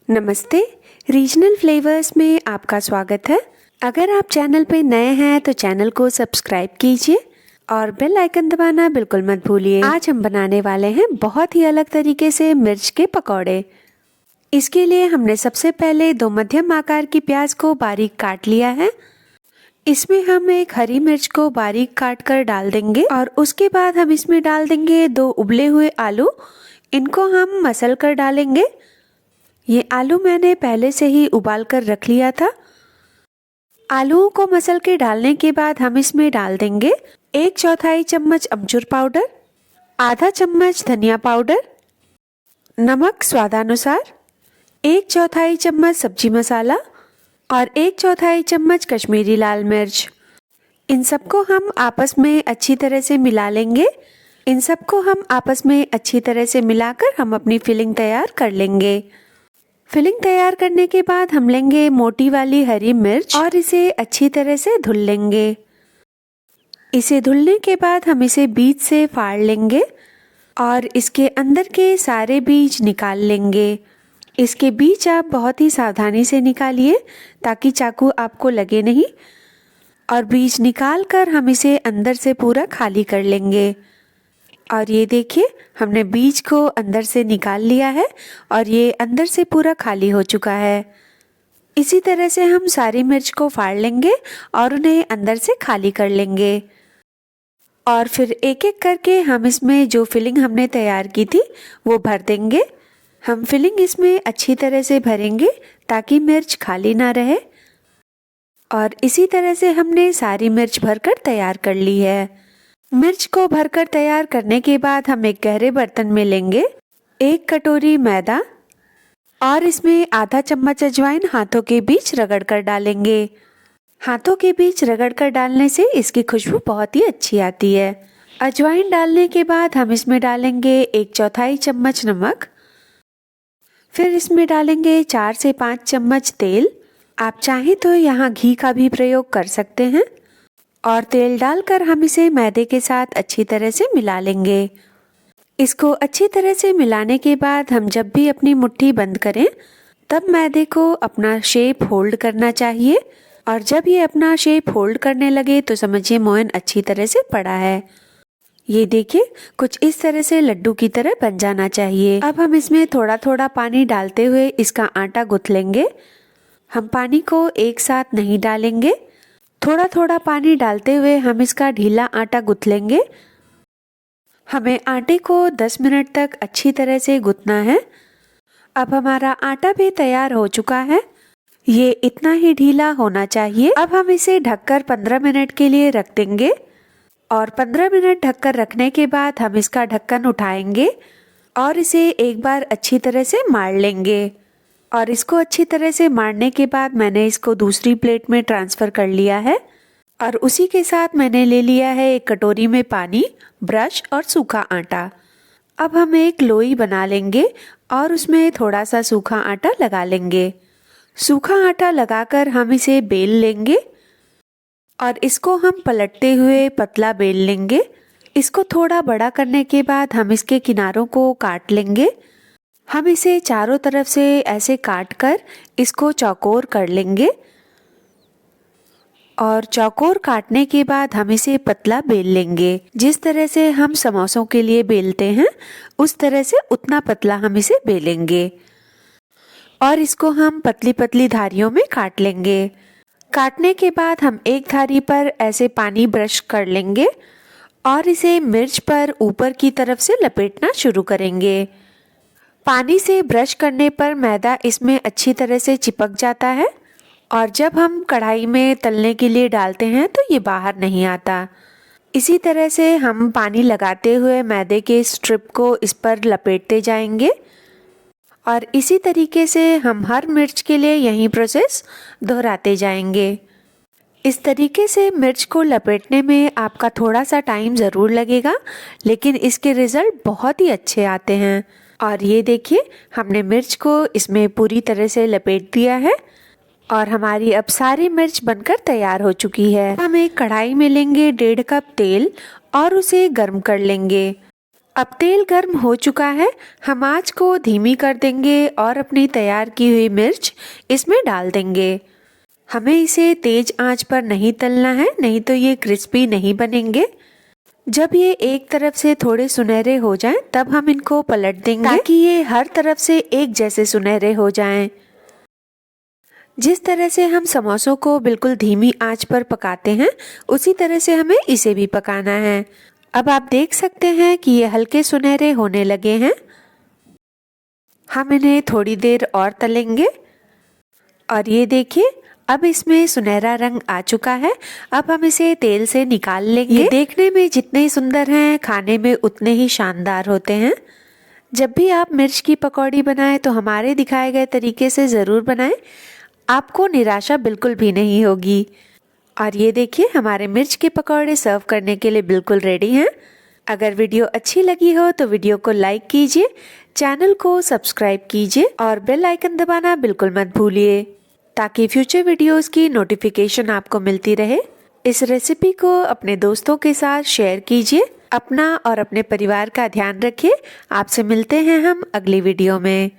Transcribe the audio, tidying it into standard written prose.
नमस्ते, regional flavours में आपका स्वागत है। अगर आप चैनल पे नए हैं तो चैनल को सब्सक्राइब कीजिए और बेल आइकन दबाना बिल्कुल मत भूलिए। आज हम बनाने वाले हैं बहुत ही अलग तरीके से मिर्च के पकौड़े। इसके लिए हमने सबसे पहले 2 मध्यम आकार की प्याज को बारीक काट लिया है। इसमें हम एक हरी मिर्च को बारीक काट कर डाल देंगे और उसके बाद हम इसमें डाल देंगे 2 उबले हुए आलू। इनको हम मसल कर डालेंगे। ये आलू मैंने पहले से ही उबाल कर रख लिया था। आलूओं को मसल के डालने के बाद हम इसमें डाल देंगे 1/4 चम्मच अमचूर पाउडर, आधा चम्मच धनिया पाउडर, नमक स्वादानुसार, 1/4 चम्मच सब्जी मसाला और 1/4 चम्मच कश्मीरी लाल मिर्च। इन सबको हम आपस में अच्छी तरह से मिला लेंगे। इन सबको हम आपस में अच्छी तरह से मिलाकर हम अपनी फिलिंग तैयार कर लेंगे। फिलिंग तैयार करने के बाद हम लेंगे मोटी वाली हरी मिर्च और इसे अच्छी तरह से धुल लेंगे। इसे धुलने के बाद हम इसे बीज से फाड़ लेंगे और इसके अंदर के सारे बीज निकाल लेंगे। इसके बीज आप बहुत ही सावधानी से निकालिए ताकि चाकू आपको लगे नहीं। और बीज निकाल कर हम इसे अंदर से पूरा खाली कर लेंगे। और ये देखिए, हमने बीज को अंदर से निकाल लिया है और ये अंदर से पूरा खाली हो चुका है। इसी तरह से हम सारी मिर्च को फाड़ लेंगे और उन्हें अंदर से खाली कर लेंगे। और फिर एक एक करके हम इसमें जो फिलिंग हमने तैयार की थी वो भर देंगे। हम फिलिंग इसमें अच्छी तरह से भरेंगे ताकि मिर्च खाली ना रहे। और इसी तरह से हमने सारी मिर्च भरकर तैयार कर ली है। मिर्च को भरकर तैयार करने के बाद हम एक गहरे बर्तन में लेंगे 1 कटोरी मैदा और इसमें आधा चम्मच अजवाइन हाथों के बीच रगड़ कर डालेंगे। हाथों के बीच रगड़ कर डालने से इसकी खुशबू बहुत ही अच्छी आती है। अजवाइन डालने के बाद हम इसमें डालेंगे 1/4 चम्मच नमक। फिर इसमें डालेंगे 4 से 5 चम्मच तेल। आप चाहें तो यहाँ घी का भी प्रयोग कर सकते हैं। और तेल डालकर हम इसे मैदे के साथ अच्छी तरह से मिला लेंगे। इसको अच्छी तरह से मिलाने के बाद हम जब भी अपनी मुट्ठी बंद करें तब मैदे को अपना शेप होल्ड करना चाहिए। और जब ये अपना शेप होल्ड करने लगे तो समझिए मोयन अच्छी तरह से पड़ा है। ये देखिए, कुछ इस तरह से लड्डू की तरह बन जाना चाहिए। अब हम इसमें थोड़ा थोड़ा पानी डालते हुए इसका आटा गूंथ लेंगे। हम पानी को एक साथ नहीं डालेंगे, थोड़ा थोड़ा पानी डालते हुए हम इसका ढीला आटा गूंथ लेंगे। हमें आटे को 10 मिनट तक अच्छी तरह से गूंथना है। अब हमारा आटा भी तैयार हो चुका है। ये इतना ही ढीला होना चाहिए। अब हम इसे ढककर 15 मिनट के लिए रख देंगे। और 15 मिनट ढककर रखने के बाद हम इसका ढक्कन उठाएंगे और इसे एक बार अच्छी तरह से मार लेंगे। और इसको अच्छी तरह से मारने के बाद मैंने इसको दूसरी प्लेट में ट्रांसफ़र कर लिया है। और उसी के साथ मैंने ले लिया है एक कटोरी में पानी, ब्रश और सूखा आटा। अब हम एक लोई बना लेंगे और उसमें थोड़ा सा सूखा आटा लगा लेंगे। सूखा आटा लगाकर हम इसे बेल लेंगे और इसको हम पलटते हुए पतला बेल लेंगे। इसको थोड़ा बड़ा करने के बाद हम इसके किनारों को काट लेंगे। हम इसे चारों तरफ से ऐसे काट कर इसको चौकोर कर लेंगे। और चौकोर काटने के बाद हम इसे पतला बेल लेंगे। जिस तरह से हम समोसों के लिए बेलते हैं उस तरह से उतना पतला हम इसे बेलेंगे। और इसको हम पतली पतली धारियों में काट लेंगे। काटने के बाद हम एक धारी पर ऐसे पानी ब्रश कर लेंगे और इसे मिर्च पर ऊपर की तरफ से लपेटना शुरू करेंगे। पानी से ब्रश करने पर मैदा इसमें अच्छी तरह से चिपक जाता है और जब हम कढ़ाई में तलने के लिए डालते हैं तो ये बाहर नहीं आता। इसी तरह से हम पानी लगाते हुए मैदे के स्ट्रिप को इस पर लपेटते जाएंगे। और इसी तरीके से हम हर मिर्च के लिए यही प्रोसेस दोहराते जाएंगे। इस तरीके से मिर्च को लपेटने में आपका थोड़ा सा टाइम ज़रूर लगेगा, लेकिन इसके रिज़ल्ट बहुत ही अच्छे आते हैं। और ये देखिए, हमने मिर्च को इसमें पूरी तरह से लपेट दिया है और हमारी अब सारी मिर्च बनकर तैयार हो चुकी है। हम एक कढ़ाई में लेंगे 1.5 कप तेल और उसे गर्म कर लेंगे। अब तेल गर्म हो चुका है, हम आंच को धीमी कर देंगे और अपनी तैयार की हुई मिर्च इसमें डाल देंगे। हमें इसे तेज आंच पर नहीं तलना है, नहीं तो ये क्रिस्पी नहीं बनेंगे। जब ये एक तरफ से थोड़े सुनहरे हो जाएं, तब हम इनको पलट देंगे ताकि ये हर तरफ से एक जैसे सुनहरे हो जाएं। जिस तरह से हम समोसों को बिल्कुल धीमी आंच पर पकाते हैं, उसी तरह से हमें इसे भी पकाना है। अब आप देख सकते हैं कि ये हल्के सुनहरे होने लगे हैं। हम इन्हें थोड़ी देर और तलेंगे और ये देखिए, अब इसमें सुनहरा रंग आ चुका है। अब हम इसे तेल से निकाल लेंगे। ये देखने में जितने सुंदर हैं, खाने में उतने ही शानदार होते हैं। जब भी आप मिर्च की पकौड़ी बनाएं तो हमारे दिखाए गए तरीके से ज़रूर बनाएं, आपको निराशा बिल्कुल भी नहीं होगी। और ये देखिए, हमारे मिर्च के पकौड़े सर्व करने के लिए बिल्कुल रेडी हैं। अगर वीडियो अच्छी लगी हो तो वीडियो को लाइक कीजिए, चैनल को सब्सक्राइब कीजिए और बेल आइकन दबाना बिल्कुल मत भूलिए, ताकि फ्यूचर वीडियोस की नोटिफिकेशन आपको मिलती रहे। इस रेसिपी को अपने दोस्तों के साथ शेयर कीजिए। अपना और अपने परिवार का ध्यान रखिए। आपसे मिलते हैं हम अगली वीडियो में।